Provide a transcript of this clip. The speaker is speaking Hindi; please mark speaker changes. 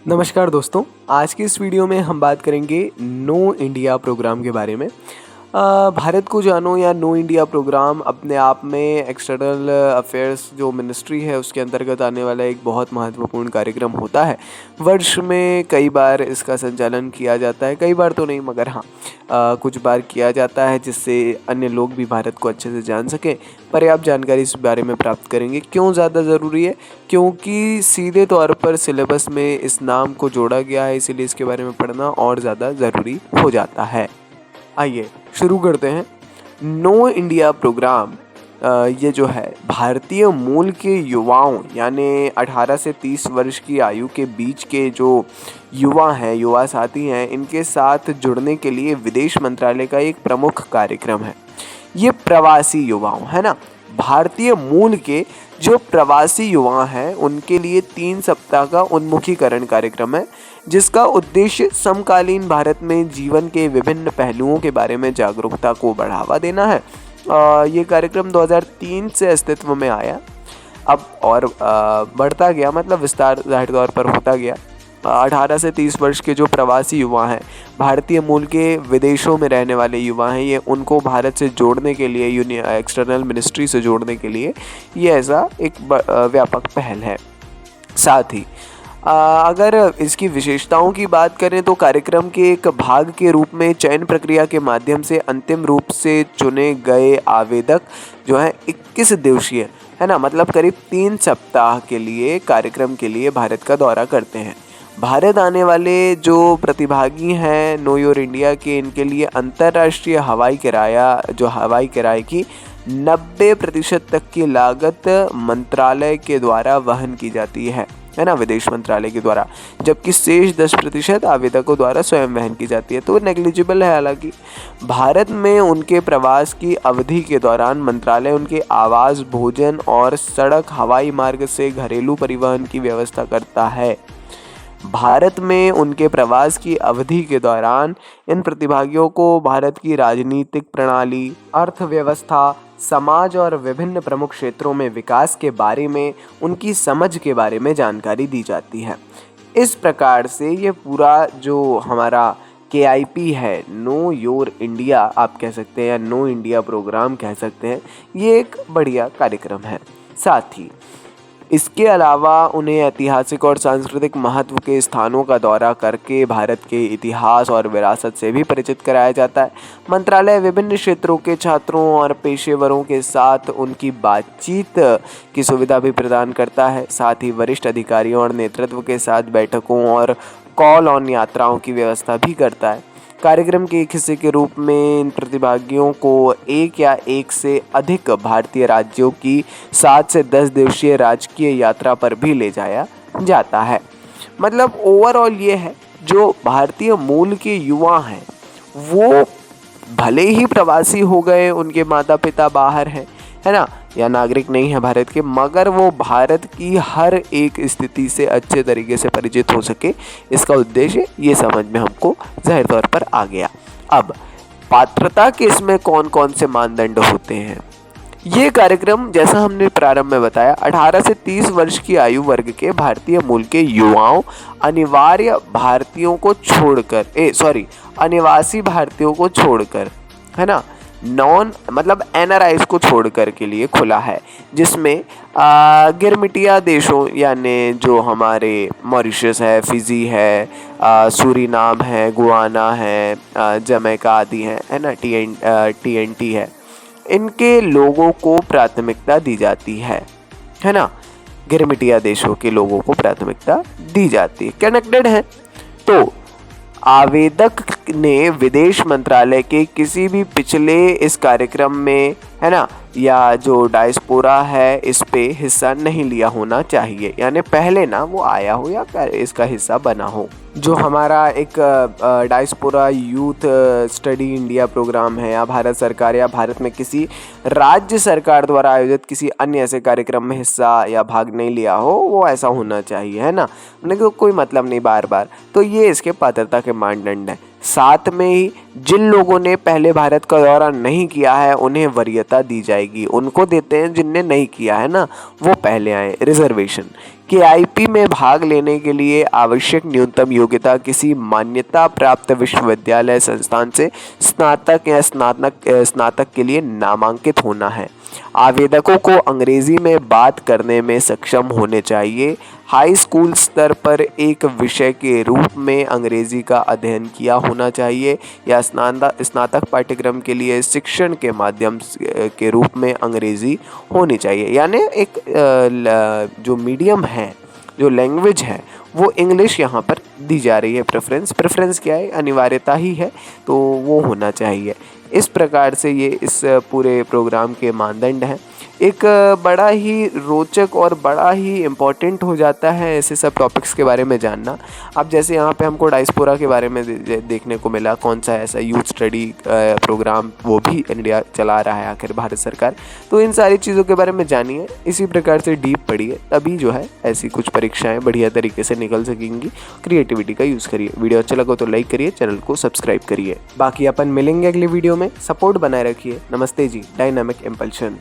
Speaker 1: नमस्कार दोस्तों, आज की इस वीडियो में हम बात करेंगे नो इंडिया प्रोग्राम के बारे में। भारत को जानो या नो इंडिया प्रोग्राम अपने आप में एक्सटर्नल अफेयर्स जो मिनिस्ट्री है उसके अंतर्गत आने वाला एक बहुत महत्वपूर्ण कार्यक्रम होता है। वर्ष में कई बार इसका संचालन किया जाता है, कई बार तो नहीं मगर हाँ कुछ बार किया जाता है, जिससे अन्य लोग भी भारत को अच्छे से जान सकें। पर्याप्त जानकारी इस बारे में प्राप्त करेंगे। क्यों ज़्यादा ज़रूरी है? क्योंकि सीधे तौर पर सिलेबस में इस नाम को जोड़ा गया है, इसीलिए इसके बारे में पढ़ना और ज़्यादा ज़रूरी हो जाता है। आइए शुरू करते हैं। नो इंडिया प्रोग्राम ये जो है भारतीय मूल के युवाओं यानी 18 से 30 वर्ष की आयु के बीच के जो युवा साथी हैं, इनके साथ जुड़ने के लिए विदेश मंत्रालय का एक प्रमुख कार्यक्रम है। ये प्रवासी युवाओं है ना, भारतीय मूल के जो प्रवासी युवा हैं उनके लिए 3 सप्ताह का उन्मुखीकरण कार्यक्रम है, जिसका उद्देश्य समकालीन भारत में जीवन के विभिन्न पहलुओं के बारे में जागरूकता को बढ़ावा देना है। ये कार्यक्रम 2003 से अस्तित्व में आया, अब और बढ़ता गया, मतलब विस्तार जाहिर तौर पर होता गया। 18 से 30 वर्ष के जो प्रवासी युवा हैं, भारतीय मूल के विदेशों में रहने वाले युवा हैं, ये उनको भारत से जोड़ने के लिए एक्सटर्नल मिनिस्ट्री से जोड़ने के लिए ये ऐसा एक व्यापक पहल है। साथ ही अगर इसकी विशेषताओं की बात करें तो कार्यक्रम के एक भाग के रूप में चयन प्रक्रिया के माध्यम से अंतिम रूप से चुने गए आवेदक जो है 21 दिवसीय है ना, मतलब करीब 3 सप्ताह के लिए कार्यक्रम के लिए भारत का दौरा करते हैं। भारत आने वाले जो प्रतिभागी हैं नो योर इंडिया के, इनके लिए अंतर्राष्ट्रीय हवाई किराए की 90% तक की लागत मंत्रालय के द्वारा वहन की जाती है ना, विदेश मंत्रालय के द्वारा, जबकि शेष 10% आवेदकों द्वारा स्वयं वहन की जाती है, तो नेग्लिजिबल है। हालांकि भारत में उनके प्रवास की अवधि के दौरान मंत्रालय उनके आवास, भोजन और सड़क हवाई मार्ग से घरेलू परिवहन की व्यवस्था करता है। भारत में उनके प्रवास की अवधि के दौरान इन प्रतिभागियों को भारत की राजनीतिक प्रणाली, अर्थव्यवस्था, समाज और विभिन्न प्रमुख क्षेत्रों में विकास के बारे में उनकी समझ के बारे में जानकारी दी जाती है। इस प्रकार से ये पूरा जो हमारा KIP है, नो योर इंडिया आप कह सकते हैं या नो इंडिया प्रोग्राम कह सकते हैं, ये एक बढ़िया कार्यक्रम है। साथ ही इसके अलावा उन्हें ऐतिहासिक और सांस्कृतिक महत्व के स्थानों का दौरा करके भारत के इतिहास और विरासत से भी परिचित कराया जाता है। मंत्रालय विभिन्न क्षेत्रों के छात्रों और पेशेवरों के साथ उनकी बातचीत की सुविधा भी प्रदान करता है। साथ ही वरिष्ठ अधिकारियों और नेतृत्व के साथ बैठकों और कॉल ऑन यात्राओं की व्यवस्था भी करता है। कार्यक्रम के एक हिस्से के रूप में इन प्रतिभागियों को एक या एक से अधिक भारतीय राज्यों की 7 से 10 दिवसीय राजकीय यात्रा पर भी ले जाया जाता है। मतलब ओवरऑल ये है, जो भारतीय मूल के युवा हैं वो भले ही प्रवासी हो गए, उनके माता पिता बाहर हैं है ना, या नागरिक नहीं है भारत के, मगर वो भारत की हर एक स्थिति से अच्छे तरीके से परिचित हो सके, इसका उद्देश्य ये समझ में हमको जाहिर तौर पर आ गया। अब पात्रता के इसमें कौन कौन से मानदंड होते हैं? ये कार्यक्रम जैसा हमने प्रारंभ में बताया, 18 से 30 वर्ष की आयु वर्ग के भारतीय मूल के युवाओं, अनिवासी भारतीयों को छोड़कर है ना, NRIs को छोड़कर के लिए खुला है, जिसमें गिरमिटिया देशों यानी जो हमारे मॉरिशस है, फिजी है, सूरीनाम है, गुआना है, जमैका आदि है ना, TNT है, इनके लोगों को प्राथमिकता दी जाती है ना। गिरमिटिया देशों के लोगों को प्राथमिकता दी जाती है। कनेक्टेड है तो आवेदक ने विदेश मंत्रालय के किसी भी पिछले इस कार्यक्रम में है ना, या जो डायस्पोरा है इस पे हिस्सा नहीं लिया होना चाहिए, यानी पहले ना वो आया हो या इसका हिस्सा बना हो। जो हमारा एक diaspora youth study India program है, या भारत सरकार या भारत में किसी राज्य सरकार द्वारा आयोजित किसी अन्य ऐसे कार्यक्रम में हिस्सा या भाग नहीं लिया हो, वो ऐसा होना चाहिए है ना, उन्हें कोई मतलब नहीं बार बार, तो ये इसके पात्रता के मानदंड है। साथ में ही जिन लोगों ने पहले भारत का दौरा नहीं किया है उन्हें वरीयता दी जाएगी, उनको देते हैं जिनने नहीं किया है ना, वो पहले आए, रिजर्वेशन। KIP में भाग लेने के लिए आवश्यक न्यूनतम योग्यता किसी मान्यता प्राप्त विश्वविद्यालय संस्थान से स्नातक या स्नातक के लिए नामांकित होना है। आवेदकों को अंग्रेजी में बात करने में सक्षम होने चाहिए। हाई स्कूल स्तर पर एक विषय के रूप में अंग्रेजी का अध्ययन किया होना चाहिए या स्नातक पाठ्यक्रम के लिए शिक्षण के माध्यम के रूप में अंग्रेजी होनी चाहिए। यानी एक जो मीडियम है, जो लैंग्वेज है, वो इंग्लिश यहाँ पर दी जा रही है। प्रेफरेंस क्या है? अनिवार्यता ही है, तो वो होना चाहिए। इस प्रकार से ये इस पूरे प्रोग्राम के मानदंड हैं। एक बड़ा ही रोचक और बड़ा ही इम्पॉर्टेंट हो जाता है ऐसे सब टॉपिक्स के बारे में जानना। अब जैसे यहाँ पे हमको डायस्पोरा के बारे में देखने को मिला, कौन सा ऐसा यूथ स्टडी प्रोग्राम वो भी इंडिया चला रहा है आखिर, भारत सरकार। तो इन सारी चीज़ों के बारे में जानिए, इसी प्रकार से डीप पढ़िए, तभी जो है ऐसी कुछ परीक्षाएँ बढ़िया तरीके से निकल सकेंगी। क्रिएटिविटी का यूज़ करिए। वीडियो अच्छा लगा तो लाइक करिए, चैनल को सब्सक्राइब करिए। बाकी अपन मिलेंगे अगले वीडियो में। सपोर्ट बनाए रखिए। नमस्ते जी। Dynamic impulsion.